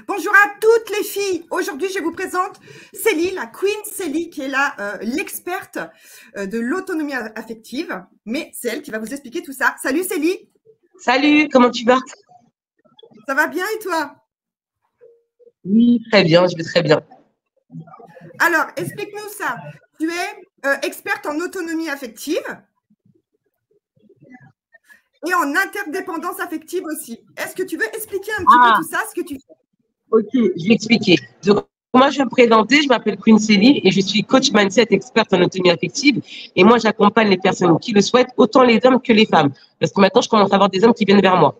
Bonjour à toutes les filles. Aujourd'hui, je vous présente Célie, la Queen Célie, qui est là, l'experte de l'autonomie affective. Mais c'est elle qui va vous expliquer tout ça. Salut Célie. Salut, comment tu vas? Ça va bien et toi? Oui, très bien, je vais très bien. Alors, explique-nous ça. Tu es experte en autonomie affective et en interdépendance affective aussi. Est-ce que tu veux expliquer un petit peu tout ça, ce que tu fais? Ok, je vais expliquer. Donc, moi, je vais me présenter, je m'appelle Queen Célie et je suis coach mindset experte en autonomie affective. Et moi, j'accompagne les personnes qui le souhaitent, autant les hommes que les femmes. Parce que maintenant, je commence à avoir des hommes qui viennent vers moi.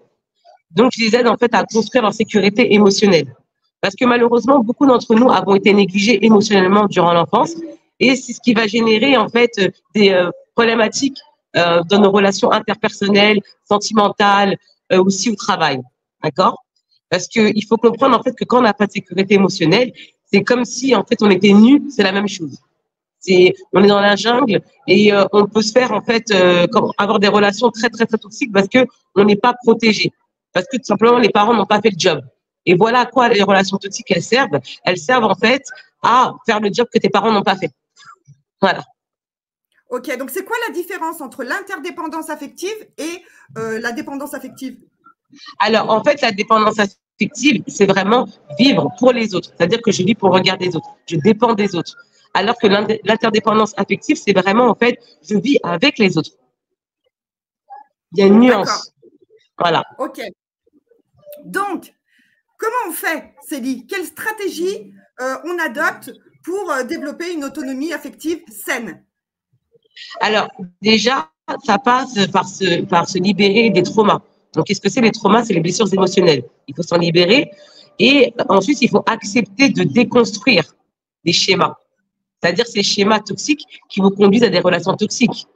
Donc, je les aide en fait à construire leur sécurité émotionnelle. Parce que malheureusement, beaucoup d'entre nous avons été négligés émotionnellement durant l'enfance. Et c'est ce qui va générer en fait des problématiques dans nos relations interpersonnelles, sentimentales, aussi au travail. D'accord? Parce qu'il faut comprendre en fait que quand on n'a pas de sécurité émotionnelle, c'est comme si en fait on était nus, c'est la même chose. On est dans la jungle et on peut se faire en fait avoir des relations très très très toxiques parce que on n'est pas protégé, parce que tout simplement les parents n'ont pas fait le job. Et voilà à quoi les relations toxiques elles servent. Elles servent en fait à faire le job que tes parents n'ont pas fait. Voilà. Ok, donc c'est quoi la différence entre l'interdépendance affective et la dépendance affective? Alors en fait la dépendance affective c'est vraiment vivre pour les autres, c'est-à-dire que je vis pour le regard des autres, je dépends des autres. Alors que l'interdépendance affective c'est vraiment en fait je vis avec les autres. Il y a une nuance. Voilà. Ok. Donc, comment on fait, Célie? Quelle stratégie on adopte pour développer une autonomie affective saine? Alors, déjà, ça passe par se libérer des traumas. Donc, qu'est-ce que c'est les traumas? C'est les blessures émotionnelles. Il faut s'en libérer. Et ensuite, il faut accepter de déconstruire des schémas. C'est-à-dire ces schémas toxiques qui vous conduisent à des relations toxiques.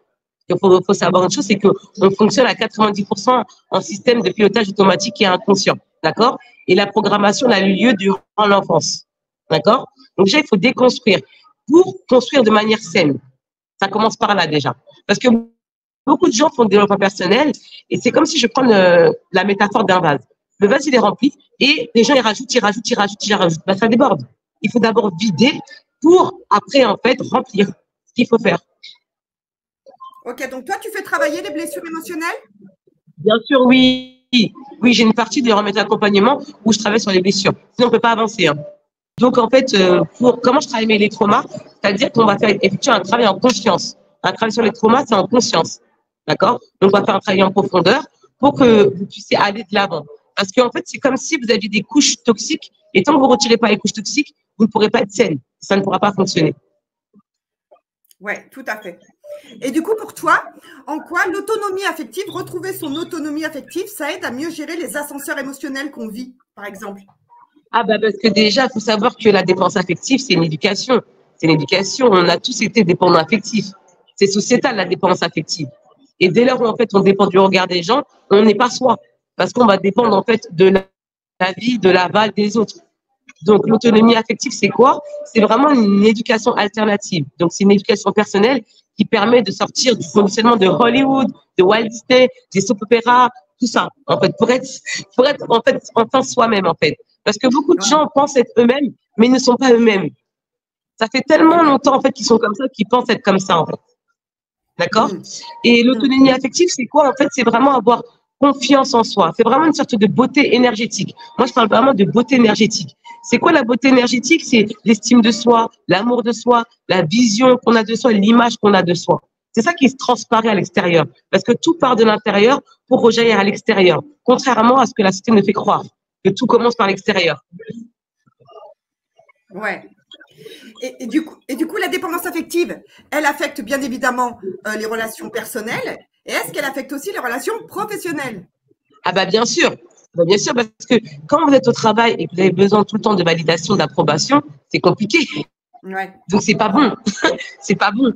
Il faut savoir une chose, c'est qu'on fonctionne à 90% en système de pilotage automatique et inconscient. D'accord? Et la programmation a eu lieu durant l'enfance. D'accord? Donc déjà, il faut déconstruire pour construire de manière saine. Ça commence par là déjà. Parce que beaucoup de gens font du développement personnel et c'est comme si je prends la métaphore d'un vase. Le vase, il est rempli et les gens, ils rajoutent, ils rajoutent, ils rajoutent, ils rajoutent. Ben, ça déborde. Il faut d'abord vider pour après, en fait, remplir ce qu'il faut faire. Ok, donc toi, tu fais travailler les blessures émotionnelles? Bien sûr, oui. Oui, j'ai une partie de mes accompagnements où je travaille sur les blessures. Sinon, on ne peut pas avancer. Hein. Donc, en fait, comment je travaille les traumas, c'est-à-dire qu'on va faire effectivement un travail en conscience. Un travail sur les traumas, c'est en conscience. D'accord? Donc, on va faire un travail en profondeur pour que vous puissiez aller de l'avant. Parce qu'en fait, c'est comme si vous aviez des couches toxiques et tant que vous ne retirez pas les couches toxiques, vous ne pourrez pas être saine. Ça ne pourra pas fonctionner. Oui, tout à fait. Et du coup, pour toi, en quoi l'autonomie affective, retrouver son autonomie affective, ça aide à mieux gérer les ascenseurs émotionnels qu'on vit, par exemple? Ah bah parce que déjà, il faut savoir que la dépendance affective, c'est une éducation. C'est une éducation. On a tous été dépendants affectifs. C'est sociétal, la dépendance affective. Et dès lors où, en fait, on dépend du regard des gens, on n'est pas soi. Parce qu'on va dépendre, en fait, de la vie, de l'aval des autres. Donc, l'autonomie affective, c'est quoi? C'est vraiment une éducation alternative. Donc, c'est une éducation personnelle qui permet de sortir du fonctionnement de Hollywood, de Walt Disney, des soap opéras, tout ça, en fait, pour être en fait, enfin soi-même, en fait. Parce que beaucoup de gens pensent être eux-mêmes, mais ils ne sont pas eux-mêmes. Ça fait tellement longtemps, en fait, qu'ils sont comme ça, qu'ils pensent être comme ça, en fait. D'accord? Et l'autonomie affective, c'est quoi? En fait, c'est vraiment avoir confiance en soi. C'est vraiment une sorte de beauté énergétique. Moi, je parle vraiment de beauté énergétique. C'est quoi la beauté énergétique? C'est l'estime de soi, l'amour de soi, la vision qu'on a de soi, l'image qu'on a de soi. C'est ça qui se transparaît à l'extérieur. Parce que tout part de l'intérieur pour rejaillir à l'extérieur. Contrairement à ce que la société nous fait croire, que tout commence par l'extérieur. Ouais. Et du coup, la dépendance affective, elle affecte bien évidemment les relations personnelles. Et est-ce qu'elle affecte aussi les relations professionnelles? Ah bah bien sûr. Bien sûr, parce que quand vous êtes au travail et que vous avez besoin tout le temps de validation, d'approbation, c'est compliqué. Ouais. Donc, c'est pas bon. C'est pas bon.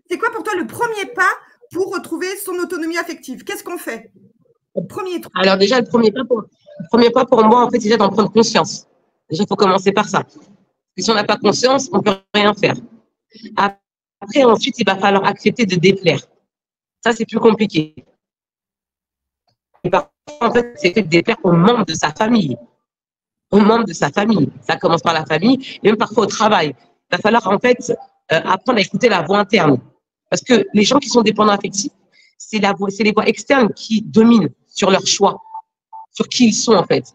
C'est quoi pour toi le premier pas pour retrouver son autonomie affective? Qu'est-ce qu'on fait? Premier truc. Alors déjà, le premier pas pour moi, en fait, c'est déjà d'en prendre conscience. Déjà, il faut commencer par ça. Parce que si on n'a pas conscience, on ne peut rien faire. Après, ensuite, il va falloir accepter de déplaire. Ça, c'est plus compliqué. Et parfois, en fait, c'est fait de déplaire aux membres de sa famille. aux membres de sa famille. Ça commence par la famille et même parfois au travail. Il va falloir en fait apprendre à écouter la voix interne. Parce que les gens qui sont dépendants affectifs, c'est les voix externes qui dominent sur leur choix, sur qui ils sont en fait.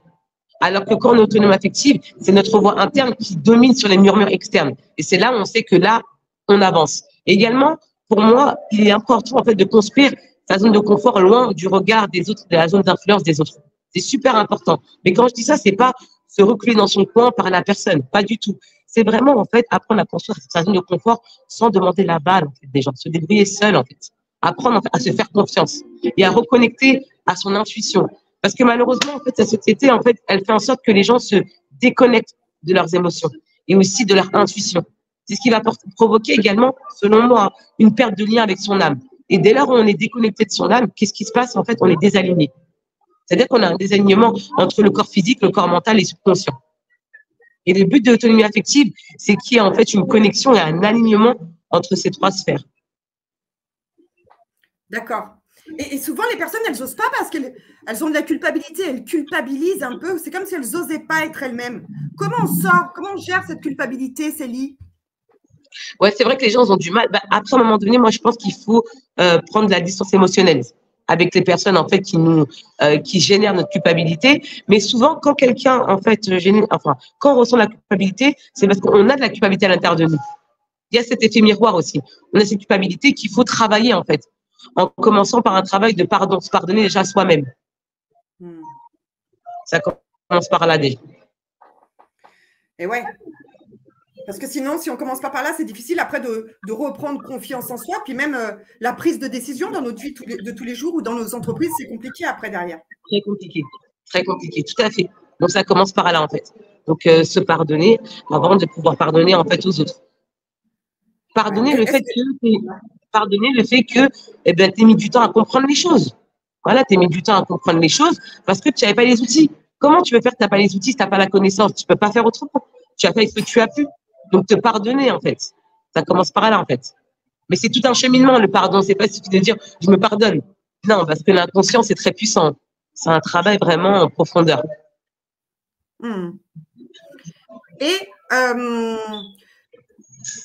Alors que quand on est autonome affective, c'est notre voix interne qui domine sur les murmures externes. Et c'est là où on sait que là, on avance. Et également, pour moi, il est important en fait de construire sa zone de confort loin du regard des autres, de la zone d'influence des autres. C'est super important. Mais quand je dis ça, c'est pas se reculer dans son coin par la personne, pas du tout. C'est vraiment en fait apprendre à construire sa zone de confort sans demander la balle en fait, des gens, se débrouiller seul en fait, apprendre en fait, à se faire confiance et à reconnecter à son intuition. Parce que malheureusement en fait cette société en fait elle fait en sorte que les gens se déconnectent de leurs émotions et aussi de leur intuition. C'est ce qui va provoquer également, selon moi, une perte de lien avec son âme. Et dès lors où on est déconnecté de son âme, qu'est-ce qui se passe? En fait, on est désaligné. C'est-à-dire qu'on a un désalignement entre le corps physique, le corps mental et subconscient. Et le but de l'autonomie affective, c'est qu'il y ait en fait une connexion et un alignement entre ces trois sphères. D'accord. Et souvent, les personnes, elles n'osent pas parce qu'elles ont de la culpabilité. Elles culpabilisent un peu. C'est comme si elles n'osaient pas être elles-mêmes. Comment on sort? Comment on gère cette culpabilité, Célie? Ouais, c'est vrai que les gens ont du mal. Bah, après, à un moment donné, moi, je pense qu'il faut prendre de la distance émotionnelle avec les personnes en fait qui génèrent notre culpabilité. Mais souvent, quand quelqu'un en fait quand on ressent la culpabilité, c'est parce qu'on a de la culpabilité à l'intérieur de nous. Il y a cet effet miroir aussi. On a cette culpabilité qu'il faut travailler en fait, en commençant par un travail de pardon, se pardonner déjà soi-même. Ça commence par là déjà. Et ouais. Parce que sinon, si on ne commence pas par là, c'est difficile après de reprendre confiance en soi. Puis même la prise de décision dans notre vie de tous les jours ou dans nos entreprises, c'est compliqué après derrière. Très compliqué, tout à fait. Donc ça commence par là en fait. Donc se pardonner avant de pouvoir pardonner en fait aux autres. Pardonner le fait que eh ben, tu as mis du temps à comprendre les choses. Voilà, tu as mis du temps à comprendre les choses parce que tu n'avais pas les outils. Comment tu veux faire que tu n'as pas les outils si tu n'as pas la connaissance? Tu ne peux pas faire autrement. Tu as fait ce que tu as pu. Donc, te pardonner, en fait. Ça commence par là, en fait. Mais c'est tout un cheminement, le pardon. C'est pas suffit de dire, je me pardonne. Non, parce que l'inconscient, c'est très puissant. C'est un travail vraiment en profondeur. Et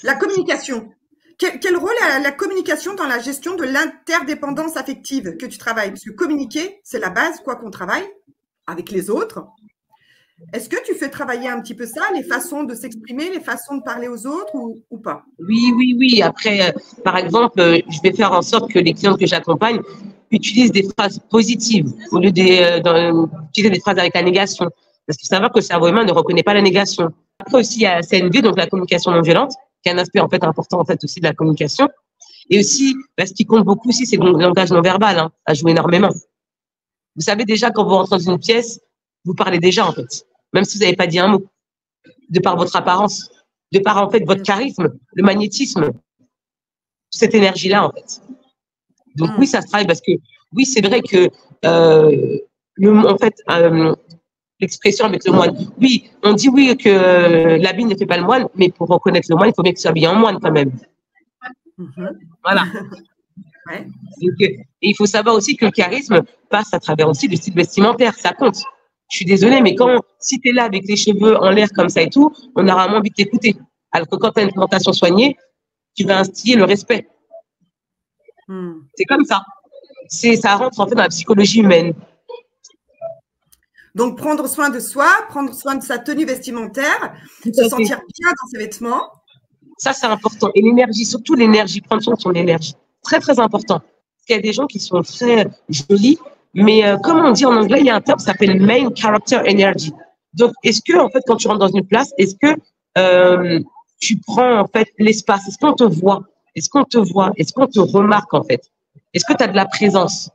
la communication. Quel rôle a la communication dans la gestion de l'interdépendance affective que tu travailles? Parce que communiquer, c'est la base, quoi qu'on travaille, avec les autres. Est-ce que tu fais travailler un petit peu ça, les façons de s'exprimer, les façons de parler aux autres ou pas? Oui. Après, par exemple, je vais faire en sorte que les clients que j'accompagne utilisent des phrases positives au lieu d'utiliser des phrases avec la négation. Parce qu'il faut savoir que le cerveau humain ne reconnaît pas la négation. Après aussi, il y a la CNV, donc la communication non violente, qui est un aspect en fait important en fait aussi de la communication. Et aussi, ce qui compte beaucoup aussi, c'est le langage non verbal, à jouer énormément. Vous savez déjà, quand vous rentrez dans une pièce, vous parlez déjà, en fait. Même si vous n'avez pas dit un mot. De par votre apparence. De par, en fait, votre charisme, le magnétisme. Cette énergie-là, en fait. Donc, oui, ça se travaille parce que, oui, c'est vrai que, l'expression avec le moine. Oui, on dit oui que l'habit ne fait pas le moine, mais pour reconnaître le moine, il faut bien qu'il soit habillé en moine, quand même. Voilà. Ouais. Donc, et il faut savoir aussi que le charisme passe à travers aussi le style vestimentaire, ça compte. Je suis désolée, mais si tu es là avec les cheveux en l'air comme ça et tout, on aura moins envie de t'écouter. Alors que quand tu as une présentation soignée, tu vas instiller le respect. C'est comme ça. Ça rentre en fait dans la psychologie humaine. Donc, prendre soin de soi, prendre soin de sa tenue vestimentaire, se sentir bien dans ses vêtements. Ça, c'est important. Et l'énergie, surtout l'énergie, prendre soin de son énergie. Très, très important. Parce qu'il y a des gens qui sont très jolis, mais comme on dit en anglais, il y a un terme qui s'appelle main character energy. Donc, est-ce que, en fait, quand tu rentres dans une place, est-ce que tu prends, en fait, l'espace? Est-ce qu'on te voit? Est-ce qu'on te voit? Est-ce qu'on te remarque, en fait? Est-ce que tu as de la présence?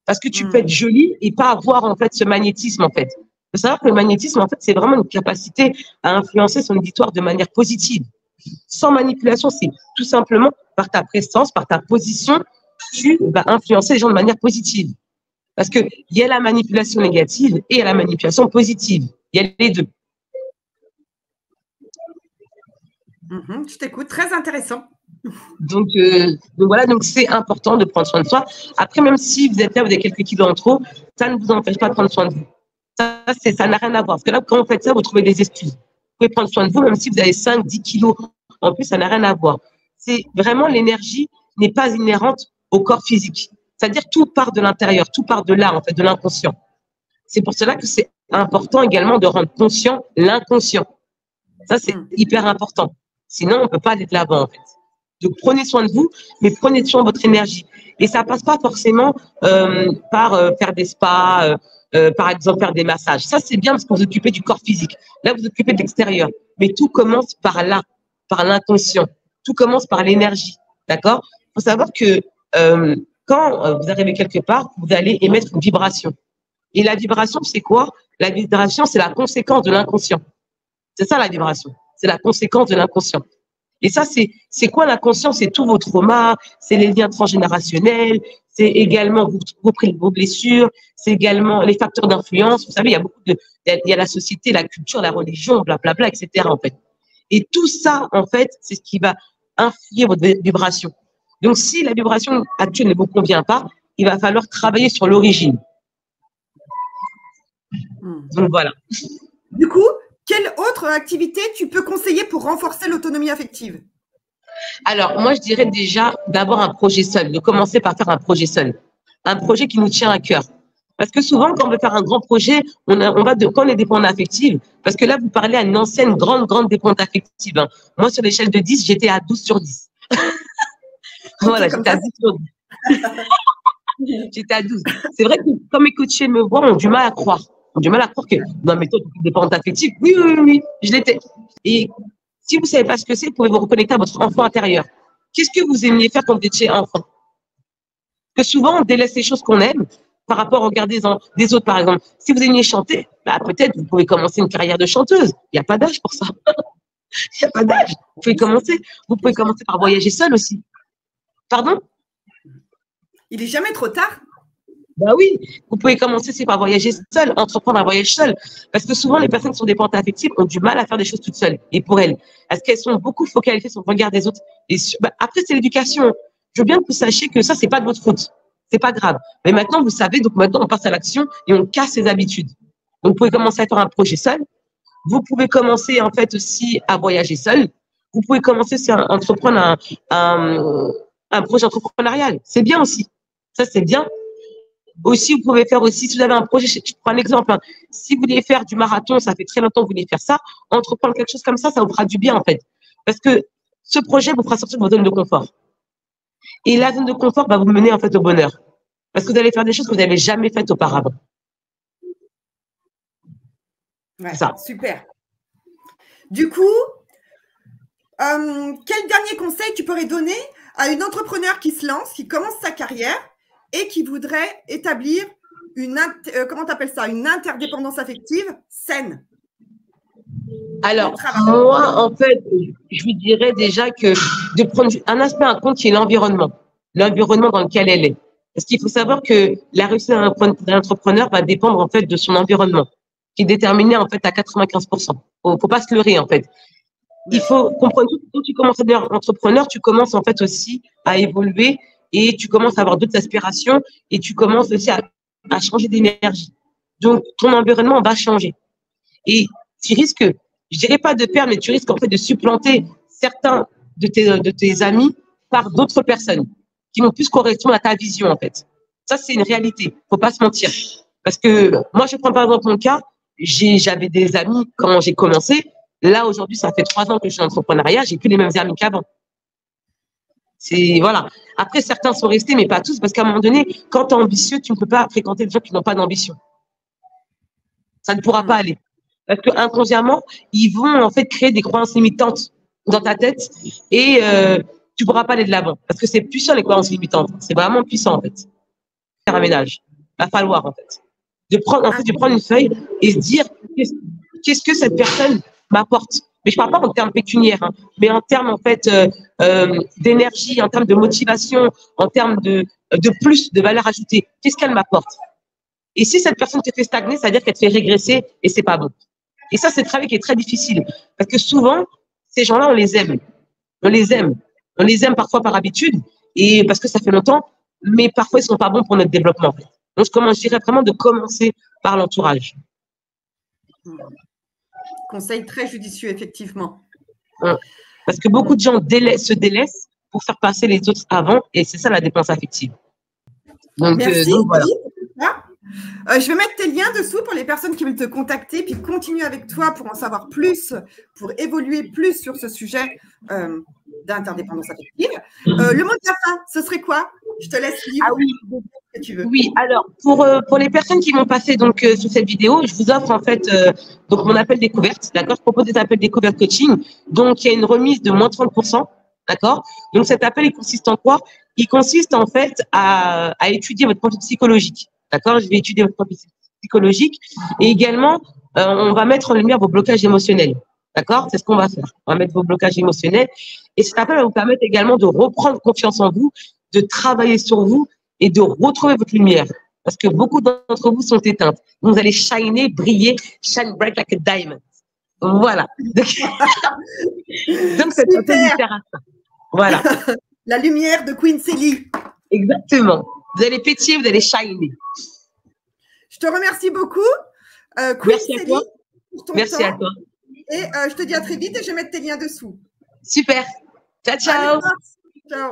Parce que tu peux être jolie et pas avoir, en fait, ce magnétisme, en fait. Il faut savoir que le magnétisme, en fait, c'est vraiment une capacité à influencer son auditoire de manière positive. Sans manipulation, c'est tout simplement par ta présence, par ta position, tu vas influencer les gens de manière positive. Parce qu'il y a la manipulation négative et il y a la manipulation positive. Il y a les deux. Je t'écoute, très intéressant. Donc voilà, donc c'est important de prendre soin de soi. Après, même si vous êtes là, vous avez quelques kilos en trop, ça ne vous empêche pas de prendre soin de vous. Ça n'a rien à voir. Parce que là, quand vous faites ça, vous trouvez des excuses. Vous pouvez prendre soin de vous, même si vous avez 5, 10 kilos. En plus, ça n'a rien à voir. C'est vraiment l'énergie n'est pas inhérente au corps physique. C'est-à-dire tout part de l'intérieur, tout part de là, en fait, de l'inconscient. C'est pour cela que c'est important également de rendre conscient l'inconscient. Ça, c'est hyper important. Sinon, on ne peut pas aller de l'avant, en fait. Donc, prenez soin de vous, mais prenez soin de votre énergie. Et ça passe pas forcément par faire des spas, par exemple, faire des massages. Ça, c'est bien parce que vous vous occupez du corps physique. Là, vous vous occupez de l'extérieur. Mais tout commence par là, par l'inconscient. Tout commence par l'énergie. D'accord? Il faut savoir que quand vous arrivez quelque part, vous allez émettre une vibration. Et la vibration, c'est quoi? La vibration, c'est la conséquence de l'inconscient. C'est ça la vibration. C'est la conséquence de l'inconscient. Et ça, c'est quoi l'inconscient? C'est tous vos traumas, c'est les liens transgénérationnels, c'est également vos blessures, c'est également les facteurs d'influence. Vous savez, il y a beaucoup il y a la société, la culture, la religion, blablabla, etc. en fait. Et tout ça, en fait, c'est ce qui va influer votre vibration. Donc, si la vibration actuelle ne vous convient pas, il va falloir travailler sur l'origine. Donc, voilà. Du coup, quelle autre activité tu peux conseiller pour renforcer l'autonomie affective? Alors, moi, je dirais déjà d'abord un projet seul, de commencer par faire un projet seul. Un projet qui nous tient à cœur. Parce que souvent, quand on veut faire un grand projet, quand on est dépendant affective, parce que là, vous parlez à une ancienne grande dépendante affective. Hein. Moi, sur l'échelle de 10, j'étais à 12 sur 10. Voilà, j'étais à 10 sur 10. J'étais à 12. C'est vrai que quand mes coachés me voient, ont du mal à croire. Ont du mal à croire que, non, mais toi, tu es dépendante affective. Oui, je l'étais. Et si vous ne savez pas ce que c'est, vous pouvez vous reconnecter à votre enfant intérieur. Qu'est-ce que vous aimiez faire quand vous étiez enfant? Que souvent, on délaisse les choses qu'on aime par rapport au regard des autres, par exemple. Si vous aimiez chanter, bah, peut-être vous pouvez commencer une carrière de chanteuse. Il n'y a pas d'âge pour ça. Il n'y a pas d'âge. Vous pouvez commencer. Vous pouvez commencer par voyager seul aussi. Pardon? Il n'est jamais trop tard. Ben oui, vous pouvez commencer par voyager seul, entreprendre un voyage seul. Parce que souvent, les personnes qui sont dépendantes affectives ont du mal à faire des choses toutes seules. Et pour elles, parce qu'elles sont beaucoup focalisées sur le regard des autres. Et après, c'est l'éducation. Je veux bien que vous sachiez que ça, c'est pas de votre faute. C'est pas grave. Mais maintenant, vous savez, donc maintenant, on passe à l'action et on casse ses habitudes. Donc, vous pouvez commencer à faire un projet seul. Vous pouvez commencer, en fait, aussi à voyager seul. Vous pouvez commencer aussi à entreprendre un projet entrepreneurial. C'est bien aussi. Ça, c'est bien. Aussi, vous pouvez faire aussi, si vous avez un projet, je prends un exemple, hein, si vous voulez faire du marathon, ça fait très longtemps que vous voulez faire ça, entreprendre quelque chose comme ça vous fera du bien, en fait. Parce que ce projet vous fera sortir de votre zone de confort. Et la zone de confort va vous mener, en fait, au bonheur. Parce que vous allez faire des choses que vous n'avez jamais faites auparavant. Ouais, ça. Super. Du coup, quel dernier conseil tu pourrais donner à une entrepreneur qui se lance, qui commence sa carrière et qui voudrait établir une interdépendance affective saine? Alors, moi, en fait, je lui dirais déjà que de prendre un aspect en compte qui est l'environnement dans lequel elle est. Parce qu'il faut savoir que la réussite d'un entrepreneur va dépendre, en fait, de son environnement, qui est déterminé, en fait, à 95%. Faut pas se leurrer, en fait. Il faut comprendre que quand tu commences à devenir entrepreneur, tu commences, en fait, aussi à évoluer et tu commences à avoir d'autres aspirations et tu commences aussi à changer d'énergie. Donc, ton environnement va changer. Et tu risques, je dirais pas de perdre, mais tu risques en fait de supplanter certains de tes amis par d'autres personnes qui vont plus correspondre à ta vision, en fait. Ça, c'est une réalité. Faut pas se mentir. Parce que moi, je prends par exemple mon cas, j'avais des amis quand j'ai commencé. Là, aujourd'hui, ça fait 3 ans que je suis en entrepreneuriat, j'ai plus les mêmes amis qu'avant. Voilà. Après, certains sont restés, mais pas tous, parce qu'à un moment donné, quand tu es ambitieux, tu ne peux pas fréquenter des gens qui n'ont pas d'ambition. Ça ne pourra pas aller. Parce que inconsciemment, ils vont en fait créer des croyances limitantes dans ta tête et tu ne pourras pas aller de l'avant. Parce que c'est puissant, les croyances limitantes. C'est vraiment puissant, en fait. Faire un ménage. Il va falloir, en fait. De prendre une feuille et se dire qu'est-ce que cette personne m'apporte. Mais je ne parle pas en termes pécuniaires, hein, mais en termes, en fait, d'énergie, en termes de motivation, en termes de plus, de valeur ajoutée. Qu'est-ce qu'elle m'apporte? Et si cette personne te fait stagner, ça veut dire qu'elle te fait régresser et c'est pas bon. Et ça, c'est un travail qui est très difficile. Parce que souvent, ces gens-là, on les aime. On les aime. On les aime parfois par habitude et parce que ça fait longtemps, mais parfois, ils sont pas bons pour notre développement. Donc, je dirais vraiment de commencer par l'entourage. Conseil très judicieux, effectivement. Parce que beaucoup de gens se délaissent pour faire passer les autres avant, et c'est ça la dépendance affective. Donc, merci. Voilà. Je vais mettre tes liens dessous pour les personnes qui veulent te contacter, puis continuer avec toi pour en savoir plus, pour évoluer plus sur ce sujet d'interdépendance affective. Le mot de la fin, ce serait quoi? Je te laisse libre. Ah oui. Que tu veux. Oui, alors pour les personnes qui m'ont passé donc sur cette vidéo, je vous offre en fait donc mon appel découverte, d'accord? Je propose des appels découverte coaching, donc il y a une remise de moins 30%, d'accord? Donc cet appel il consiste en quoi? Il consiste en fait à étudier votre profil psychologique, d'accord? Je vais étudier votre profil psychologique et également on va mettre en lumière vos blocages émotionnels, d'accord? C'est ce qu'on va faire. On va mettre vos blocages émotionnels et cet appel va vous permettre également de reprendre confiance en vous, de travailler sur vous et de retrouver votre lumière. Parce que beaucoup d'entre vous sont éteintes. Vous allez shiner, briller, shine bright like a diamond. Voilà. Donc c'est un peu sert à ça. Voilà. La lumière de Queen Célie. Exactement. Vous allez pétiller, vous allez shiner. Je te remercie beaucoup, Queen Merci Célie, à toi. pour ton Merci temps. à toi. Et je te dis à très vite et je vais mettre tes liens dessous. Super. Ciao, ciao. Allez, ciao.